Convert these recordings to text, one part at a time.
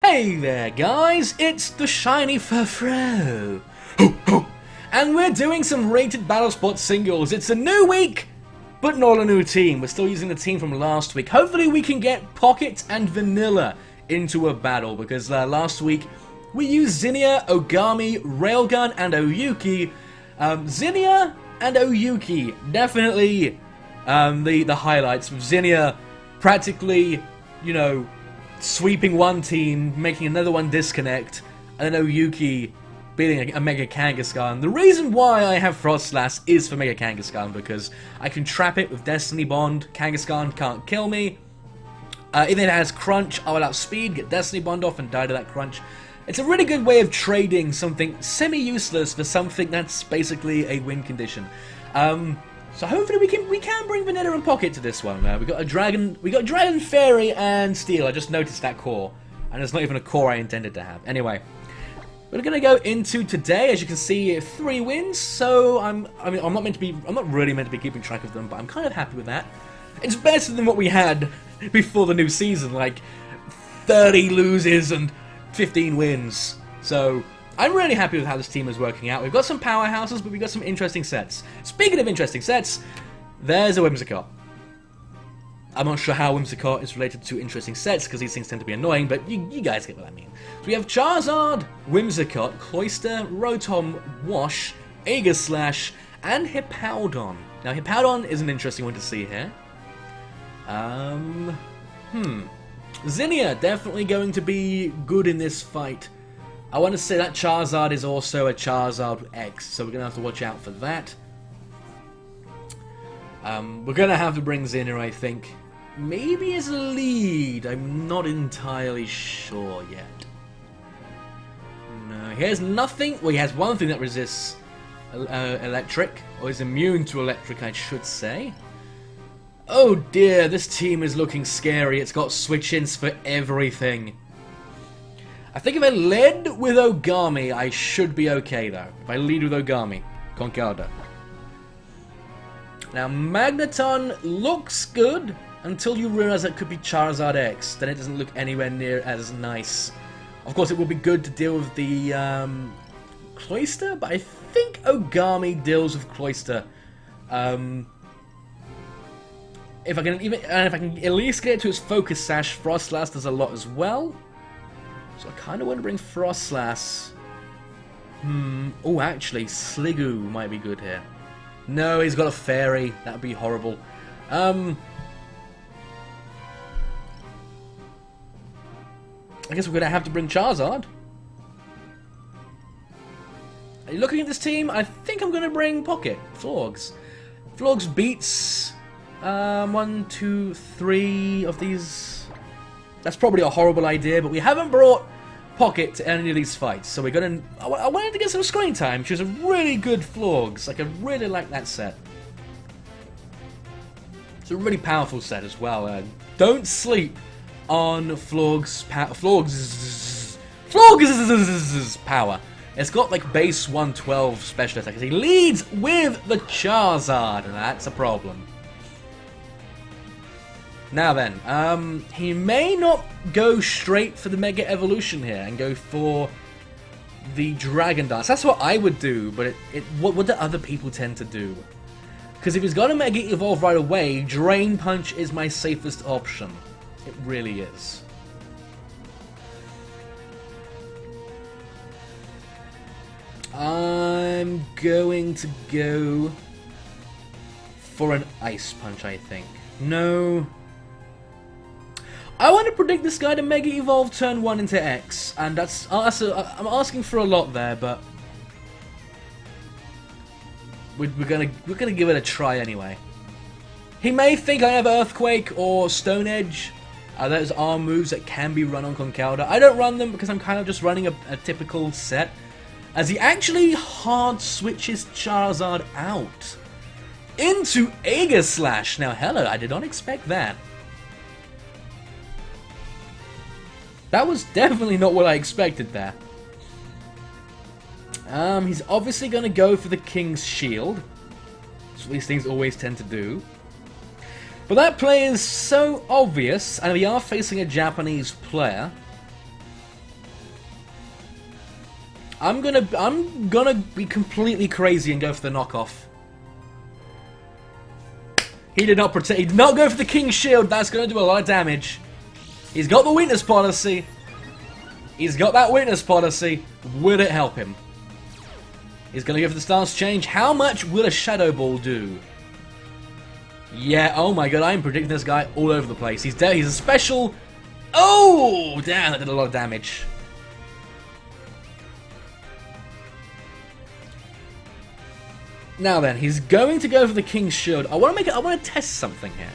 Hey there guys, it's the Shiny Furfro, and we're doing some rated battle spot singles. It's a new week, but not a new team. We're still using the team from last week. Hopefully we can get Pocket and Vanilla into a battle, because last week we used Zinnia, Ogami, Railgun, and Oyuki. Zinnia and Oyuki, definitely the highlights, with Zinnia practically, you know, sweeping one team, making another one disconnect, and then Oyuki beating a Mega Kangaskhan. The reason why I have Frostlass is for Mega Kangaskhan, because I can trap it with Destiny Bond. Kangaskhan can't kill me. If it has Crunch, I will outspeed, get Destiny Bond off, and die to that Crunch. It's a really good way of trading something semi-useless for something that's basically a win condition. So hopefully we can bring Vanilla and Pocket to this one. We got Dragon, Fairy, and Steel. I just noticed that core, and it's not even a core I intended to have. Anyway, we're gonna go into today. As you can see, 3 wins. So I'm not really meant to be keeping track of them, but I'm kind of happy with that. It's better than what we had before the new season, like 30 loses and 15 wins. So I'm really happy with how this team is working out. We've got some powerhouses, but we've got some interesting sets. Speaking of interesting sets, there's a Whimsicott. I'm not sure how Whimsicott is related to interesting sets, because these things tend to be annoying, but you guys get what I mean. So we have Charizard, Whimsicott, Cloyster, Rotom, Wash, Aegislash, and Hippowdon. Now Hippowdon is an interesting one to see here. Zinnia, definitely going to be good in this fight. I want to say that Charizard is also a Charizard X, so we're going to have to watch out for that. We're going to have to bring Zinnia, I think. Maybe as a lead, I'm not entirely sure yet. No, he has nothing. Well, he has one thing that resists electric, or is immune to electric, I should say. Oh dear, this team is looking scary. It's got switch-ins for everything. I think if I led with Ogami, I should be okay though. If I lead with Ogami, Conkeldurr. Now Magneton looks good until you realize it could be Charizard X. Then it doesn't look anywhere near as nice. Of course, it would be good to deal with the Cloyster, but I think Ogami deals with Cloyster. If I can at least get it to its Focus Sash, Frostlass does a lot as well. So I kind of want to bring Frostlass. Oh, actually, Sliggoo might be good here. No, he's got a Fairy. That would be horrible. I guess we're going to have to bring Charizard. Are you looking at this team? I think I'm going to bring Pocket. Flogs. Flogs beats 1, 2, 3 of these. That's probably a horrible idea, but we haven't brought Pocket to any of these fights, so we're gonna. I wanted to get some screen time. She was a really good Flogs. Like, I really like that set. It's a really powerful set as well. Don't sleep on Flogs' power. It's got like base 112 special attack. He leads with the Charizard, and that's a problem. Now then, he may not go straight for the Mega Evolution here and go for the Dragon Dance. That's what I would do, but what do other people tend to do? Because if he's got a Mega Evolve right away, Drain Punch is my safest option. It really is. I'm going to go for an Ice Punch, I think. No. I want to predict this guy to Mega Evolve turn 1 into X, and I'm asking for a lot there, but we're gonna give it a try anyway. He may think I have Earthquake or Stone Edge. Those are moves that can be run on Conkeldurr. I don't run them because I'm kind of just running a typical set, as he actually hard switches Charizard out into Aegislash. Now, hello, I did not expect that. That was definitely not what I expected there. He's obviously going to go for the King's Shield. That's what these things always tend to do. But that play is so obvious, and we are facing a Japanese player. I'm gonna be completely crazy and go for the knockoff. He did not protect. He did not go for the King's Shield. That's gonna do a lot of damage. He's got the weakness policy. He's got that weakness policy. Will it help him? He's gonna go for the stance change. How much will a Shadow Ball do? Yeah. Oh my god. I'm predicting this guy all over the place. He's dead. He's a special. Oh damn! That did a lot of damage. Now then, he's going to go for the King's Shield. I want to test something here.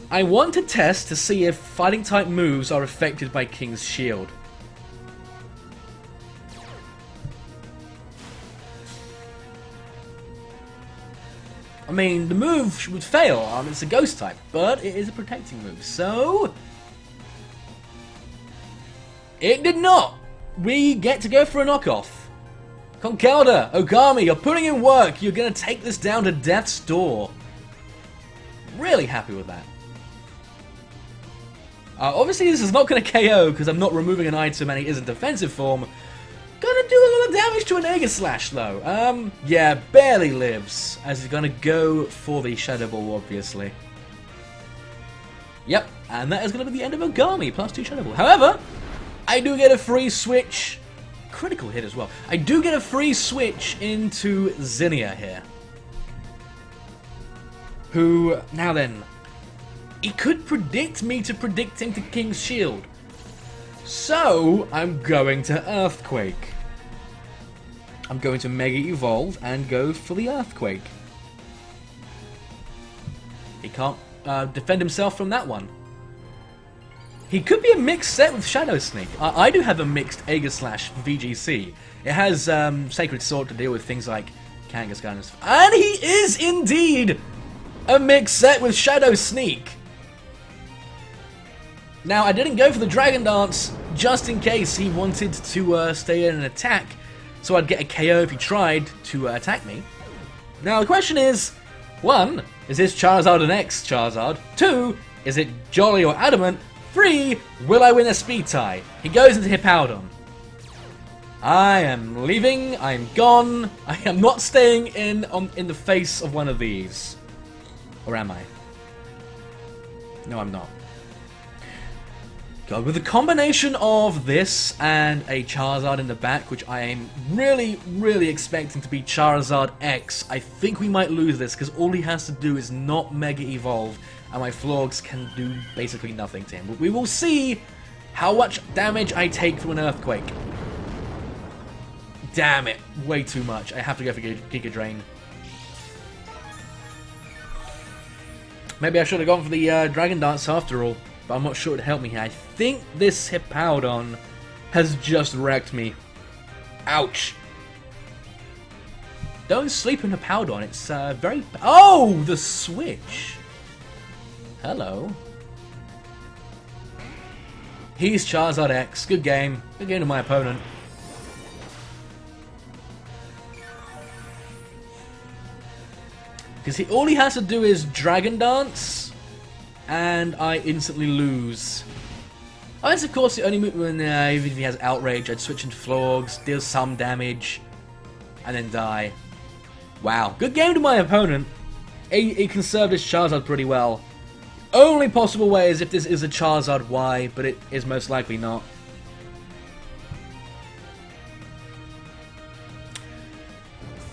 I want to test to see if fighting type moves are affected by King's Shield. I mean, the move would fail. It's a ghost type, but it is a protecting move. So it did not. We get to go for a knockoff. Conkelda, Ogami, you're putting in work. You're going to take this down to death's door. Really happy with that. Obviously, this is not going to KO because I'm not removing an item and he is in defensive form. Gonna do a lot of damage to an Aegislash though. Yeah, barely lives. As he's going to go for the Shadow Ball, obviously. Yep, and that is going to be the end of Ogami, +2 Shadow Ball. However, I do get a free switch. Critical hit as well. I do get a free switch into Zinnia here. Who, now then, he could predict me to predict him to King's Shield. So, I'm going to Earthquake. I'm going to Mega Evolve and go for the Earthquake. He can't defend himself from that one. He could be a mixed set with Shadow Sneak. I do have a mixed Aegislash VGC. It has Sacred Sword to deal with things like Kangaskhan and stuff. And he is indeed a mixed set with Shadow Sneak. Now, I didn't go for the Dragon Dance just in case he wanted to stay in an attack, so I'd get a KO if he tried to attack me. Now, the question is, 1, is this Charizard an X Charizard? 2, is it Jolly or Adamant? 3, will I win a speed tie? He goes into Hippowdon. I am leaving, I'm gone, I am not staying in the face of one of these. Or am I? No, I'm not. God, with a combination of this and a Charizard in the back, which I am really, really expecting to be Charizard X, I think we might lose this, because all he has to do is not Mega Evolve, and my Florgs can do basically nothing to him. But we will see how much damage I take from an Earthquake. Damn it, way too much. I have to go for Giga Drain. Maybe I should have gone for the Dragon Dance after all. But I'm not sure it would help me here. I think this Hippowdon has just wrecked me. Ouch. Don't sleep in Hippowdon. It's very... Oh! The switch. Hello. He's Charizard X. Good game. Good game to my opponent. Because all he has to do is Dragon Dance... and I instantly lose. Oh, that's of course the only move when even if he has Outrage, I'd switch into Florgs, deal some damage, and then die. Wow, good game to my opponent. He conserved his Charizard pretty well. Only possible way is if this is a Charizard Y, but it is most likely not.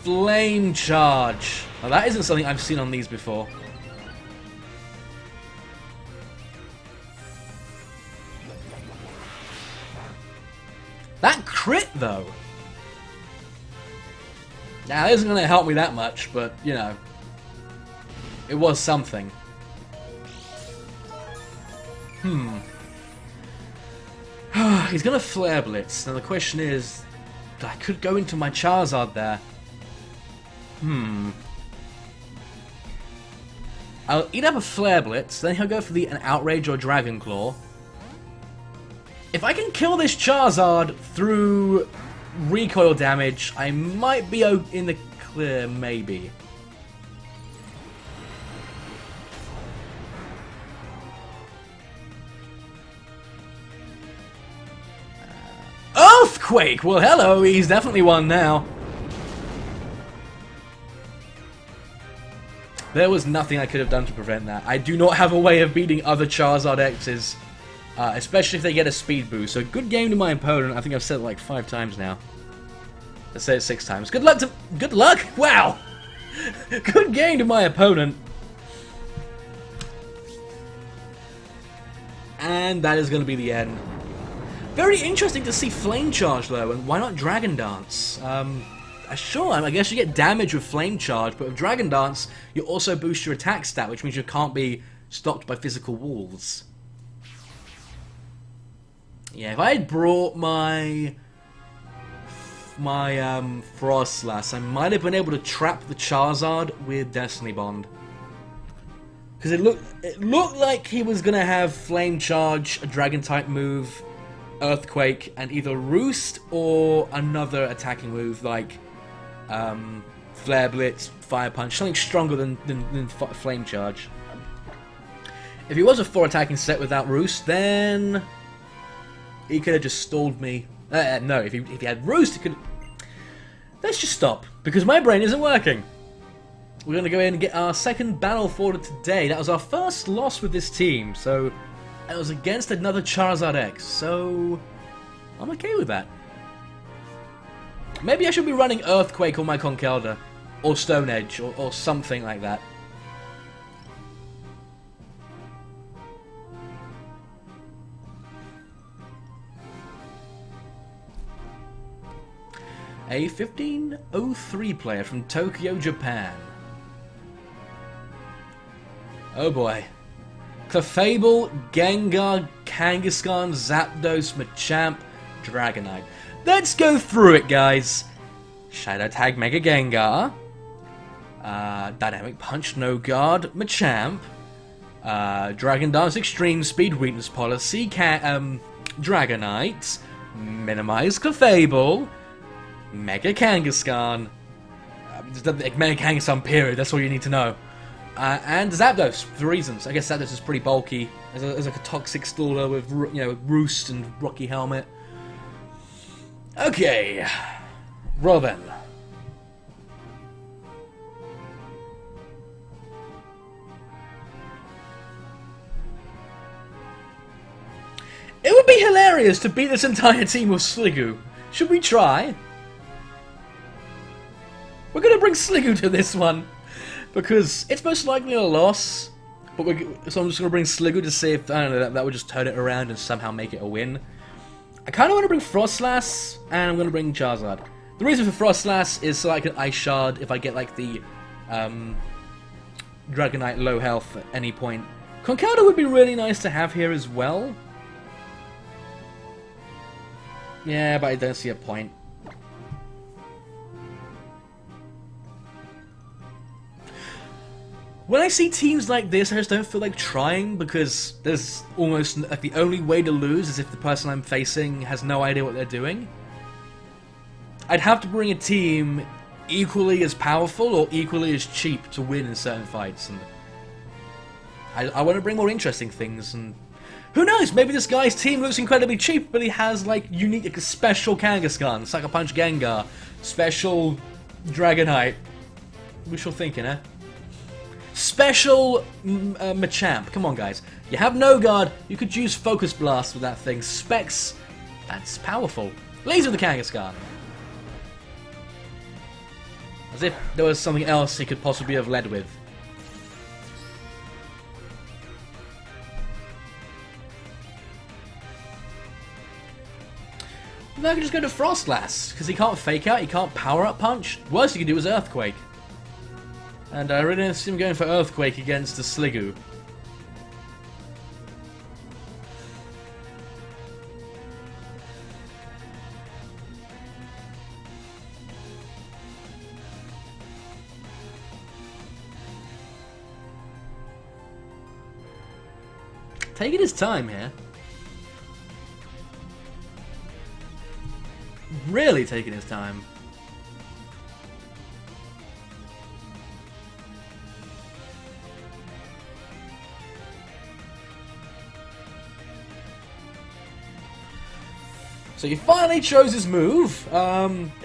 Flame Charge. Now that isn't something I've seen on these before. That crit, though. Now, it isn't going to help me that much, but, you know, it was something. He's going to Flare Blitz. Now, the question is, I could go into my Charizard there. I'll eat up a Flare Blitz, then he'll go for an Outrage or Dragon Claw. If I can kill this Charizard through recoil damage, I might be in the clear, maybe. Earthquake! Well, hello, he's definitely won now. There was nothing I could have done to prevent that. I do not have a way of beating other Charizard X's, especially if they get a speed boost. So good game to my opponent. I think I've said it like 5 times now. Let's say it 6 times. Good luck to... Good luck? Wow! Good game to my opponent. And that is going to be the end. Very interesting to see Flame Charge though, and why not Dragon Dance? Sure, I guess you get damage with Flame Charge, but with Dragon Dance, you also boost your attack stat, which means you can't be stopped by physical walls. Yeah, if I had brought my Frostlass, I might have been able to trap the Charizard with Destiny Bond. Because it looked like he was going to have Flame Charge, a Dragon-type move, Earthquake, and either Roost or another attacking move like Flare Blitz, Fire Punch, something stronger than Flame Charge. If he was a 4 attacking set without Roost, then he could have just stalled me. No, if he had Roost, he could... Let's just stop, because my brain isn't working. We're going to go in and get our second battle for today. That was our first loss with this team, so it was against another Charizard X, so I'm okay with that. Maybe I should be running Earthquake on my Conkeldurr, or Stone Edge, or something like that. A 1503 player from Tokyo, Japan. Oh boy. Clefable, Gengar, Kangaskhan, Zapdos, Machamp, Dragonite. Let's go through it, guys. Shadow Tag Mega Gengar. Dynamic Punch, No Guard, Machamp. Dragon Dance Extreme Speed Weakness Policy, Dragonite. Minimize Clefable. Mega Kangaskhan. Mega Kangaskhan, period. That's all you need to know. And Zapdos, for reasons. I guess Zapdos is pretty bulky. As like a toxic staller with, you know, Roost and Rocky Helmet. Okay. Roll then. It would be hilarious to beat this entire team with Sliggoo. Should we try? We're going to bring Sliggoo to this one, because it's most likely a loss, so I'm just going to bring Sliggoo to see if, I don't know, that would just turn it around and somehow make it a win. I kind of want to bring Frostlass, and I'm going to bring Charizard. The reason for Frostlass is so I can Ice Shard if I get, like, the Dragonite low health at any point. Conkeldurr would be really nice to have here as well. Yeah, but I don't see a point. When I see teams like this, I just don't feel like trying, because there's almost like the only way to lose is if the person I'm facing has no idea what they're doing. I'd have to bring a team equally as powerful or equally as cheap to win in certain fights, and I want to bring more interesting things. And who knows? Maybe this guy's team looks incredibly cheap, but he has like unique, like a special Kangaskhan, Sucker Punch Gengar, special Dragonite. Wishful thinking, eh? Special Machamp. Come on, guys. You have No Guard. You could use Focus Blast with that thing. Specs. That's powerful. Laser the Kangaskhan. As if there was something else he could possibly have led with. Then I could just go to Frostlass, because he can't Fake Out, he can't Power Up Punch. Worst he could do is Earthquake. And I really don't see him going for Earthquake against the Sliggoo. Taking his time here. Really taking his time. So he finally chose his move.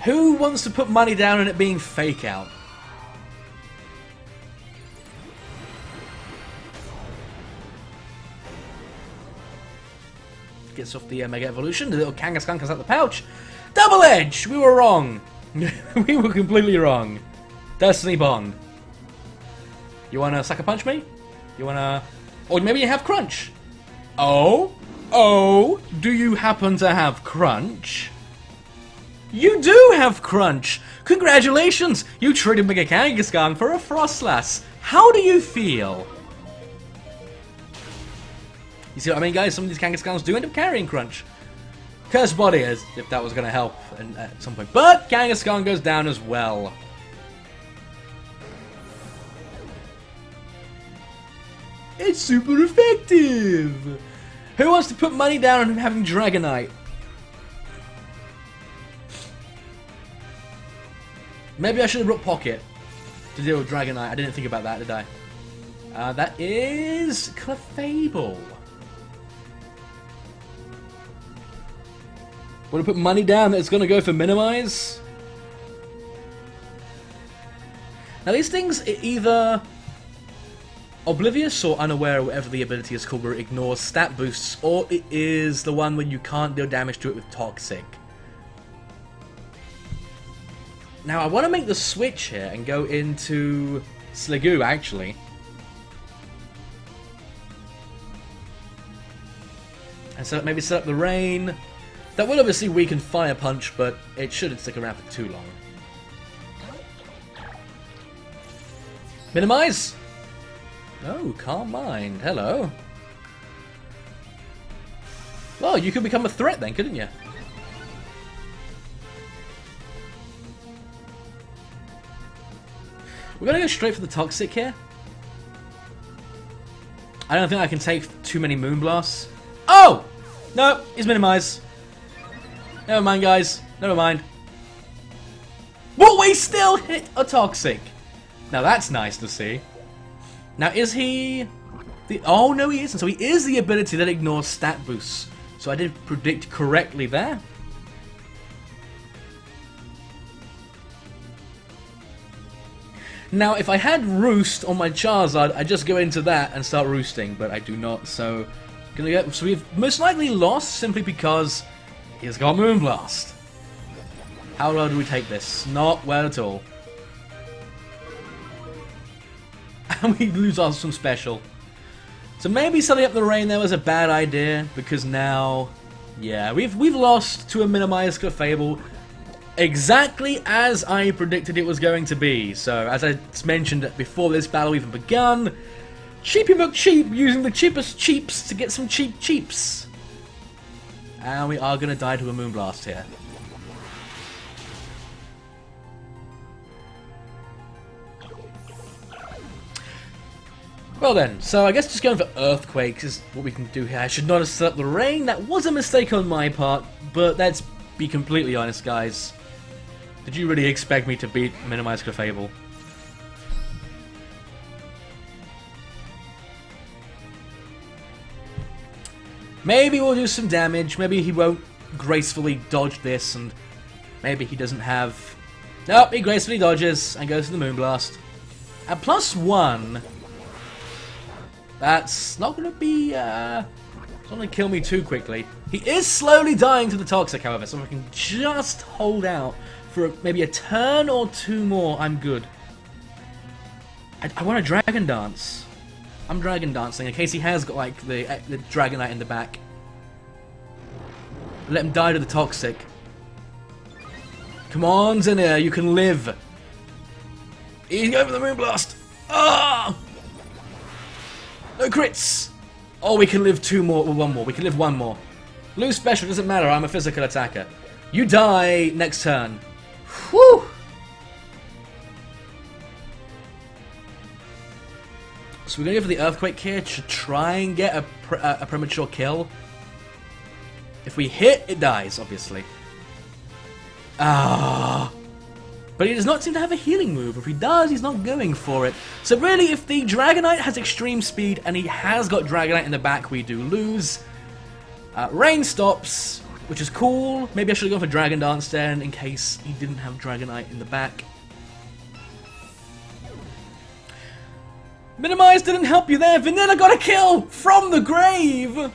Who wants to put money down on it being Fake Out? Gets off the Mega Evolution. The little Kangaskhan comes out the pouch. Double Edge! We were wrong. We were completely wrong. Destiny Bond. You wanna Sucker Punch me? You wanna... Or maybe you have Crunch. Oh? Oh? Do you happen to have Crunch? You do have Crunch! Congratulations! You traded Mega Kangaskhan for a Frostlass. How do you feel? You see what I mean, guys? Some of these Kangaskhan's do end up carrying Crunch. Cursed Body, as if that was going to help at some point. But Kangaskhan goes down as well. It's super effective! Who wants to put money down on him having Dragonite? Maybe I should have brought Pocket to deal with Dragonite. I didn't think about that, did I? That is Clefable. Want to put money down that it's going to go for Minimize? Now these things are either oblivious or unaware, or whatever the ability is called, where it ignores stat boosts, or it is the one where you can't deal damage to it with Toxic. Now I want to make the switch here and go into Sliggoo, actually. And so maybe set up the Rain. That will obviously weaken Fire Punch, but it shouldn't stick around for too long. Minimize! Oh, Calm Mind. Hello. Well, you could become a threat then, couldn't you? We're gonna go straight for the Toxic here. I don't think I can take too many Moonblasts. Oh! No, he's Minimize. Never mind, guys. Never mind. But we still hit a Toxic. Now that's nice to see. Now is he... Oh no, he isn't. So he is the ability that ignores stat boosts. So I did predict correctly there. Now if I had Roost on my Charizard, I'd just go into that and start roosting. But I do not, so... So we've most likely lost simply because he's got Moonblast. How well do we take this? Not well at all. And we lose our some special. So maybe setting up the Rain there was a bad idea, because now, yeah, we've lost to a Minimized Clefable exactly as I predicted it was going to be. So as I mentioned before this battle even begun, Cheapy McCheap using the cheapest cheaps to get some cheap cheaps. And we are going to die to a Moonblast here. Well then, so I guess just going for Earthquake is what we can do here. I should not have set up the Rain. That was a mistake on my part, but let's be completely honest, guys. Did you really expect me to beat Minimize Clefable? Maybe we'll do some damage. Maybe he won't gracefully dodge this, and maybe he doesn't have... Nope, he gracefully dodges and goes to the Moonblast. At +1... That's not going to be, it's not going to kill me too quickly. He is slowly dying to the Toxic, however, so if I can just hold out for maybe a turn or two more, I'm good. I want a Dragon Dance. I'm Dragon Dancing in case he has got, like, the Dragonite in the back. Let him die to the Toxic. Come on, Zenir, you can live. He's going for the Moonblast. Ah! No crits! Oh, we can live two more, or one more. We can live one more. Lose special, doesn't matter, I'm a physical attacker. You die next turn. Whew! So we're going to go for the Earthquake here to try and get a premature kill. If we hit, it dies, obviously. Ah. But he does not seem to have a healing move. If he does, he's not going for it. So really, if the Dragonite has extreme speed and he has got Dragonite in the back, we do lose. Rain stops. which is cool. Maybe I should have gone for Dragon Dance then, in case he didn't have Dragonite in the back. Minimize didn't help you there. Vanilla got a kill from the grave.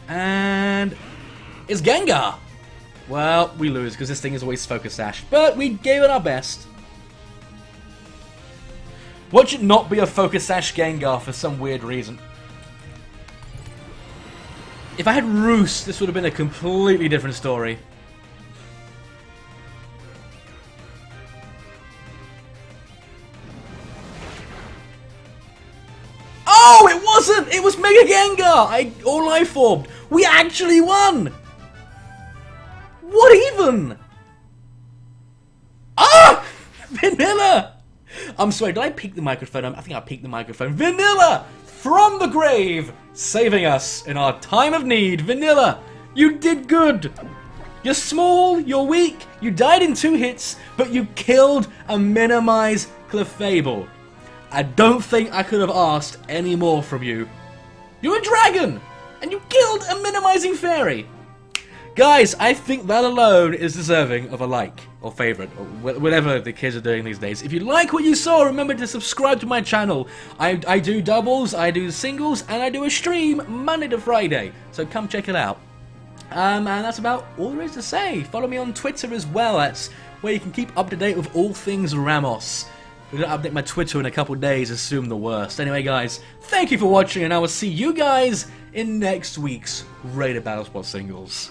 And it's Gengar. Well, we lose because this thing is always Focus Sash, but we gave it our best. Watch it not be a Focus Sash Gengar for some weird reason. If I had Roost, this would have been a completely different story. Oh, it wasn't! It was Mega Gengar! All I formed. We actually won! What even? Ah! Vanilla! I'm sorry, did I peek the microphone? I think I peeked the microphone. Vanilla! From the grave! Saving us in our time of need. Vanilla, you did good! You're small, you're weak, you died in 2 hits, but you killed a Minimize Clefable. I don't think I could have asked any more from you. You're a dragon! And you killed a Minimizing Fairy! Guys, I think that alone is deserving of a like, or favorite, or whatever the kids are doing these days. If you like what you saw, remember to subscribe to my channel. I do doubles, I do singles, and I do a stream Monday to Friday. So come check it out. And that's about all there is to say. Follow me on Twitter as well. That's where you can keep up to date with all things Ramos. If I don't update my Twitter in a couple of days, assume the worst. Anyway, guys, thank you for watching, and I will see you guys in next week's Rated Battle Spot Singles.